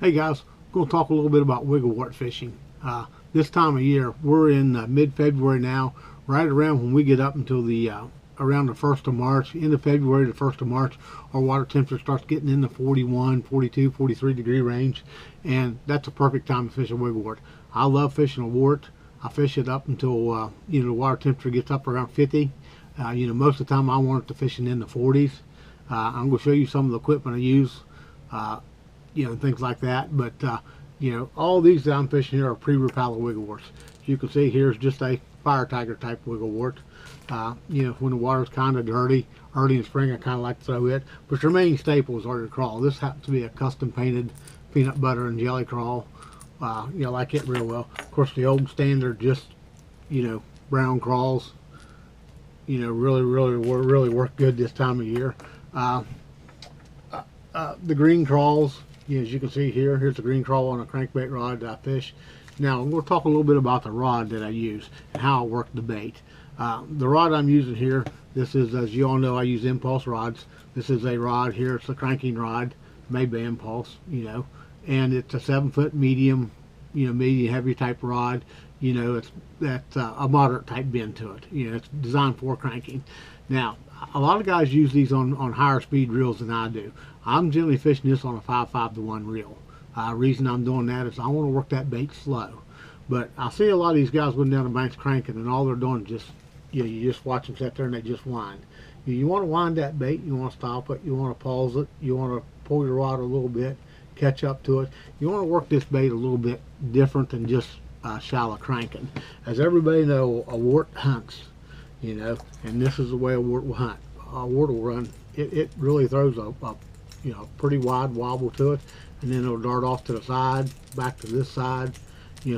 Hey guys, I'm going to talk a little bit about wiggle wart fishing. This time of year, we're in mid-February now, right around when we get up until the around the 1st of March, end of February to 1st of March, our water temperature starts getting in the 41, 42, 43 degree range, and that's a perfect time to fish a wiggle wart. I love fishing a wart. I fish it up until the water temperature gets up around 50. Most of the time I want it to fishing in the 40s. I'm going to show you some of the equipment I use. Things like that. But all these that I'm fishing here are pre-repellent wiggle warts. You can see here's just a fire tiger type wiggle wart. When the water's kind of dirty, early in spring, I kind of like to throw it. But your main staples are your crawl. This happens to be a custom painted peanut butter and jelly crawl. I like it real well. Of course, the old standard, just brown crawls. Really work good this time of year. The green crawls, as you can see here, here's the green crawl on a crankbait rod that I fish. Now I'm going to talk a little bit about the rod that I use and how I work the bait. The rod I'm using here, this is, as you all know, I use impulse rods. This is a rod here, it's a cranking rod made by Impulse, and it's a 7-foot medium, medium heavy type rod. It's a moderate type bend to it. It's designed for cranking. Now, a lot of guys use these on higher speed reels than I do. I'm generally fishing this on a 5.5-to-1 reel. Reason I'm doing that is I want to work that bait slow. But I see a lot of these guys going down the banks cranking, and all they're doing is just, you just watch them sit there and they just wind. You want to wind that bait, you want to stop it, you want to pause it, you want to pull your rod a little bit, catch up to it. You want to work this bait a little bit different than just shallow cranking. As everybody knows, a wart hunts, and this is the way a wart will hunt. A wart will run. It really throws a pretty wide wobble to it, and then it'll dart off to the side, back to this side,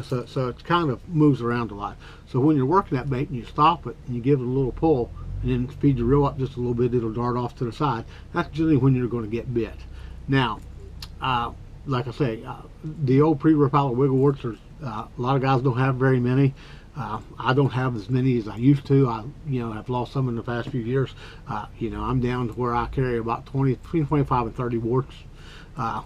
so it kind of moves around a lot. So when you're working that bait and you stop it and you give it a little pull and then speed your reel up just a little bit, it'll dart off to the side. That's generally when you're going to get bit. Now, like I say, the old pre-repellent wiggle warts, a lot of guys don't have very many. I don't have as many as I used to. I've lost some in the past few years. I'm down to where I carry about between 25 and 30 warts,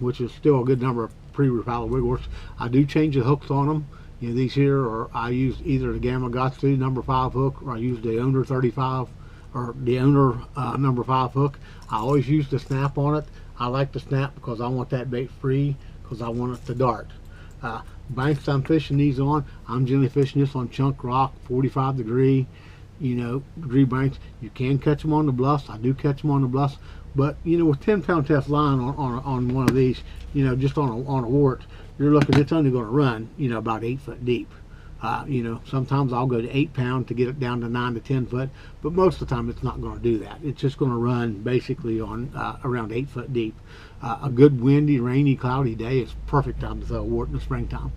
which is still a good number of pre-repellent wiggle warts. I do change the hooks on them. These here, or I use either the Gamakatsu number 5 hook, or I use the Owner 35, or the Owner number 5 hook. I always use the snap on it. I like the snap because I want that bait free, because I want it to dart. Banks I'm fishing these on, I'm generally fishing this on chunk rock, 45 degree banks. You can catch them on the bluffs. I do catch them on the bluffs, but with 10-pound test line on one of these, just on a wart, you're looking, it's only going to run about 8 foot deep. Sometimes I'll go to 8 pound to get it down to 9 to 10 foot, but most of the time it's not going to do that. It's just going to run basically on around 8 foot deep. A good windy, rainy, cloudy day is perfect time to throw a wart in the springtime.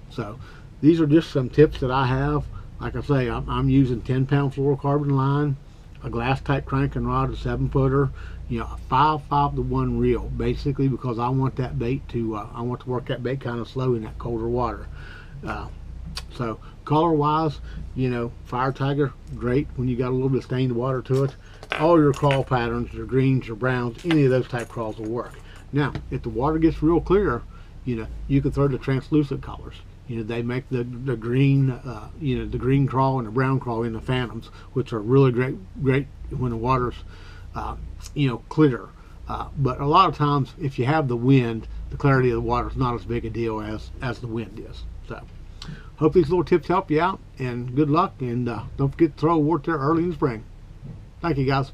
So these are just some tips that I have. Like I say, I'm using 10-pound fluorocarbon line, a glass type cranking rod, a 7-footer, a 5.5-to-1 reel, basically because I want that bait to I want to work that bait kind of slow in that colder water. So color wise, fire tiger, great when you got a little bit of stained water to it. All your crawl patterns, your greens, your browns, any of those type crawls will work. Now if the water gets real clear, you can throw the translucent colors. They make the green the green crawl and the brown crawl in the phantoms, which are really great when the water's clear. But a lot of times if you have the wind, the clarity of the water is not as big a deal as the wind is. So hope these little tips help you out, and good luck, and don't forget to throw a wart there early in the spring. Thank you guys.